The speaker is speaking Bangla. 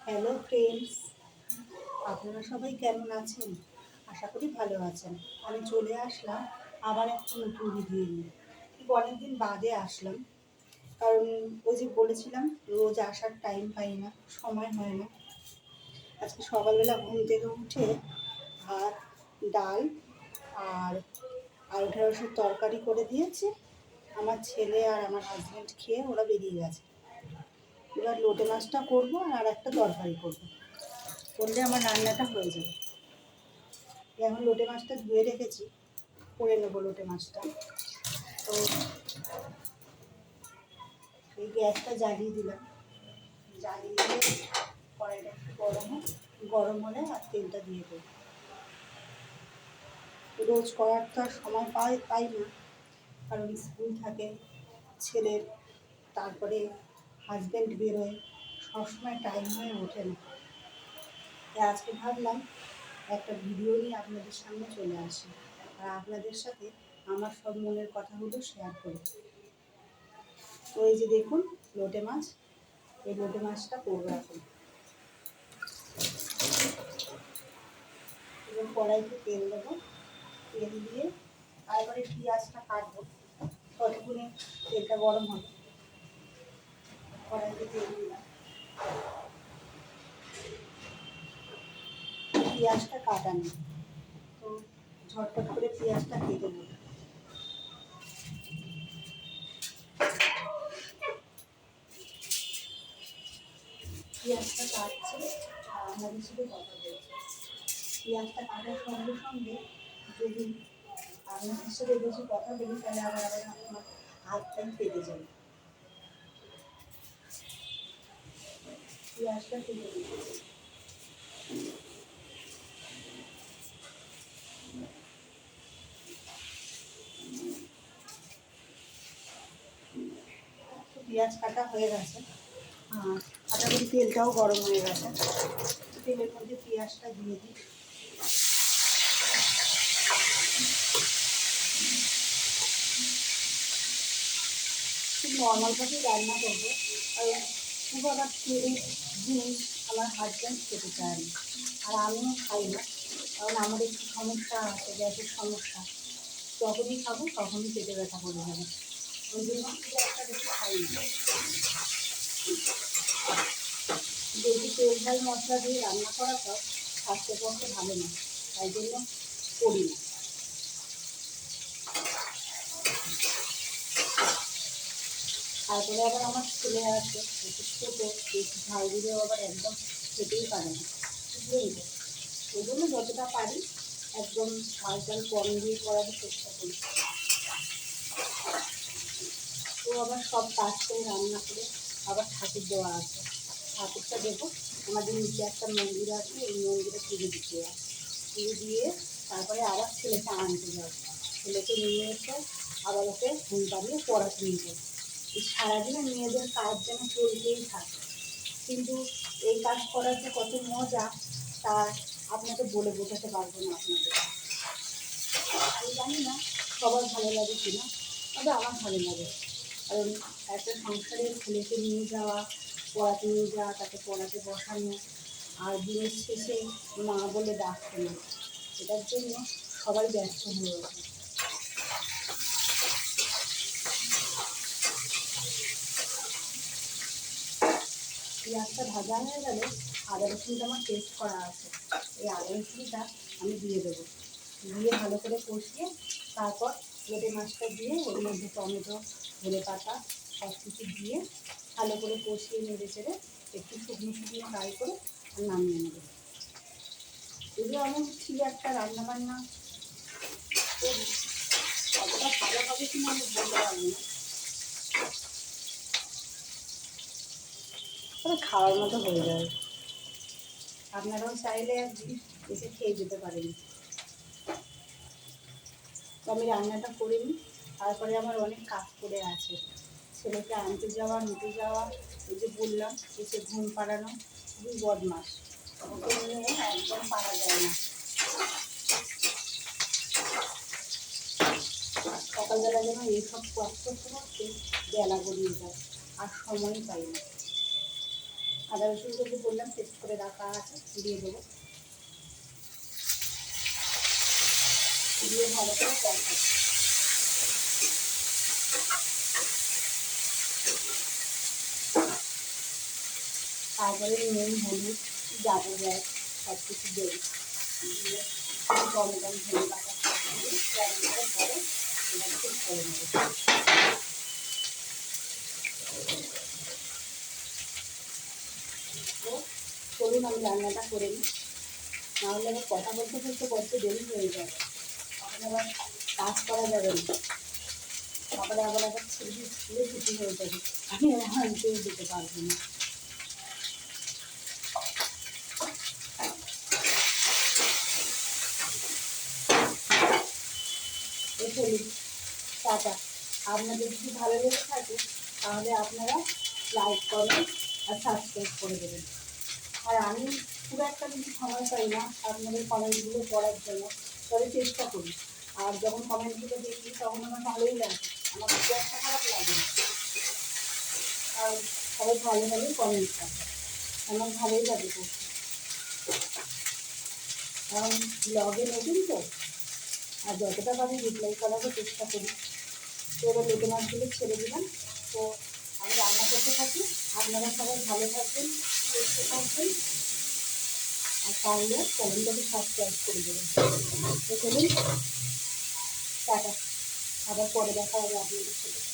হ্যালো ফ্রেন্ডস, আপনারা সবাই কেমন আছেন? আশা করি ভালো আছেন। আমি চলে আসলাম আবার একটা নতুন ভিডিও নিয়ে। কিন্তু অনেকদিন বাদে আসলাম, কারণ ওই যে বলেছিলাম রোজ আসার টাইম পাই না, সময় হয় না। আজকে সকালবেলা ঘুম থেকে উঠে ভাত, ডাল আর আলু ঢেঁড়সের তরকারি করে দিয়েছি। আমার ছেলে আর আমার হাজব্যান্ড খেয়ে ওরা বেরিয়ে গেছে। এবার লোটে মাছটা করবো আর একটা তরকারি করবো, করলে আমার রান্নাটা হয়ে যাবে। এখন লোটে মাছটা ধুয়ে রেখেছি, করে নেবো লোটে মাছটা। তো এই গ্যাসটা জ্বালিয়ে দিলাম, জ্বালিয়ে দিয়ে কড়াইটা একটু গরম হলে আর তেলটা দিয়ে দেবো। রোজ করার তো আর সময় পাই না, কারণ স্কুল থাকে ছেলের, তারপরে হাজব্যান্ড বেরোয়, সবসময় টাইম হয়ে ওঠে না। তাই আজকে ভাবলাম একটা ভিডিও নিয়ে আপনাদের সামনে চলে আসি আর আপনাদের সাথে আমার সব মনের কথাগুলো শেয়ার করি। তো এই যে দেখুন লোটে মাছ, এই লোটে মাছটা করবো এখন। এবং কড়াইতে তেল দেবো, তেল দিয়ে তারপরে পেঁয়াজটা কাটবো, ততক্ষণে তেলটা গরম হবে। কড়াইতে তেল দিলাম, পেঁয়াজটা কাটা নেই, তো ঝটপট করে পেঁয়াজটা কেটে নেব। পেঁয়াজটা কাটছে আর আপনাদের সাথে কথা বলছি। পেঁয়াজটা কাটার সঙ্গে সঙ্গে যদি আপনাদের সাথে বেশি কথা বলি তাহলে আবার আমার হাতটাই কেটে যাবে। পেঁয়াজটা কেটে দিচ্ছি। পেঁয়াজ কাটা হয়ে গেছে, কাটা করে তেলটাও গরম হয়ে গেছে। তেলের মধ্যে পেঁয়াজটা দিয়ে দিই। খুব নর্মালভাবেই রান্না করবো, কারণ খুব আবার তেলের জিনিস আমার হাজব্যান্ড খেতে চায় না, আর আমিও খাই না, কারণ আমার একটু সমস্যা আছে, গ্যাসের সমস্যা। যখনই খাবো তখনই পেটে ব্যথা করে যাবে, ওই জন্য খুব একটা বেশি খাই না। বেশি তেল ঝাল মশলা দিয়ে রান্না করা তো স্বাস্থ্যের পক্ষে ভালো না, তাই জন্য করি না। তারপরে আবার আমার ছেলে আছে, একটু ছোটো, বেশি ঝাল দিলেও আবার একদম খেতেই পারে না, বুঝলেন তো। ওই জন্য যতটা পারি একদম ঝাল ঝাল কম দিয়ে করার চেষ্টা করি। তো আবার সব কাজ করে রান্না করে আবার ঠাকুর দেওয়া আছে, ঠাকুরটা দেবো। আমাদের নিচে একটা মন্দির আছে, এই মন্দিরে পুজো দিতে হয়। পুজো দিয়ে তারপরে আবার ছেলেকে আনতে যাবো, ছেলেকে নিয়ে এসে আবার ওকে ঘুম পাড়িয়ে পড়াতে নিয়ে যাবো। এই সারাদিনে মেয়েদের কাজ যেন চলতেই থাকে, কিন্তু এই কাজ করার যে কত মজা তা আপনাকে বলে বোঝাতে পারবো না আপনাদের। আমি জানি না সবার ভালো লাগে কিনা, তবে আমার ভালো লাগে। কারণ একটা সংসারে ছেলেকে নিয়ে যাওয়া, পড়াতে নিয়ে যাওয়া, তাকে পড়াতে বসানো, আর দিনের শেষে মা বলে ডাক শোনা, এটার জন্য সবাই ব্যস্ত হয়ে ওঠে। পেঁয়াজটা ভাজা হয়ে গেলে আদা রসুনটা আমার পেস্ট করা আছে, এই আদা রসুনটা আমি দিয়ে দেবো। দিয়ে ভালো করে কষিয়ে তারপর লোটে মাছটা দিয়ে ওর মধ্যে টমেটো, ধনে পাতা সব কিছু দিয়ে ভালো করে কষিয়ে নেড়ে চেড়ে একটু শুকনো শুকনো ফ্রাই করে আর নামিয়ে নেবে। এগুলো আমি ঠিক একটা রান্নাবান্না করি, কতটা ভালো হবে কিনা আমি বলতে পারবো না, তবে খাওয়ার মতো হয়ে যাবে। আপনারাও চাইলে একদিন এসে খেয়ে যেতে পারেন। তো আমি রান্নাটা করে নিই, তারপরে আমার অনেক কাজ করে আছে। ছেলেকে আনতে যাওয়া, নিতে যাওয়া, এই যে বললাম এসে ঘুম পাড়ানো, খুবই বদমাস, ওকে নিয়ে একদম পারা যায় না। সকালবেলা যেন এইসব কাজ করতে করতে বেলা গড়িয়ে যায়, আর সময় পাই না। আদা রসুনটা যে বললাম পেস্ট করে রাখা আছে দিয়ে দেবো, দিয়ে ভালো করে কষাবো। তারপরে নুন হলুদ যা যা যায় সব কিছু দেবো, দিয়ে টমেটো ধনে পাতা সব দিয়ে রান্নাটা পরে এটাকে করে নেবো। তো চলুন আমি রান্নাটা করে নিই, নাহলে আবার কথা বলতে বলতে বড্ড দেরি হয়ে যাবে, তখন আবার কাজ করা যাবে না, তারপরে আবার ছেলে স্কুলে ছুটি হয়ে যাবে, আমি আর আনতেও দিতে পারবো না। চলুন টাটা। আপনাদের যদি ভালো লেগে থাকে তাহলে আপনারা লাইক কমেন্ট আর সাবস্ক্রাইব করে দেবেন। আর আমি খুব একটা বেশি সময় পাই না আপনাদের কমেন্টগুলো পড়ার জন্য, তবে চেষ্টা করি। আর যখন কমেন্টগুলো দেখি তখন আমার ভালোই লাগে, আমার খুব একটা খারাপ লাগে না। আর সবাই ভালো ভালোই কমেন্ট করে, আমার ভালোই লাগে করতে, কারণ ব্লগে নতুন তো, আর যতটা পারি রিপ্লাই করারও চেষ্টা করি। তো এবার লোকে মাছগুলো ছেড়ে দিলাম। তো আমি রান্না করতে থাকি, আপনারা সবাই ভালো থাকবেন, সুস্থ থাকবেন, আর পারলে চ্যানেলটাকে সাবস্ক্রাইব করে দেবেন। তো চলুন টাটা, আবার পরে দেখা হবে আপনাদের সাথে।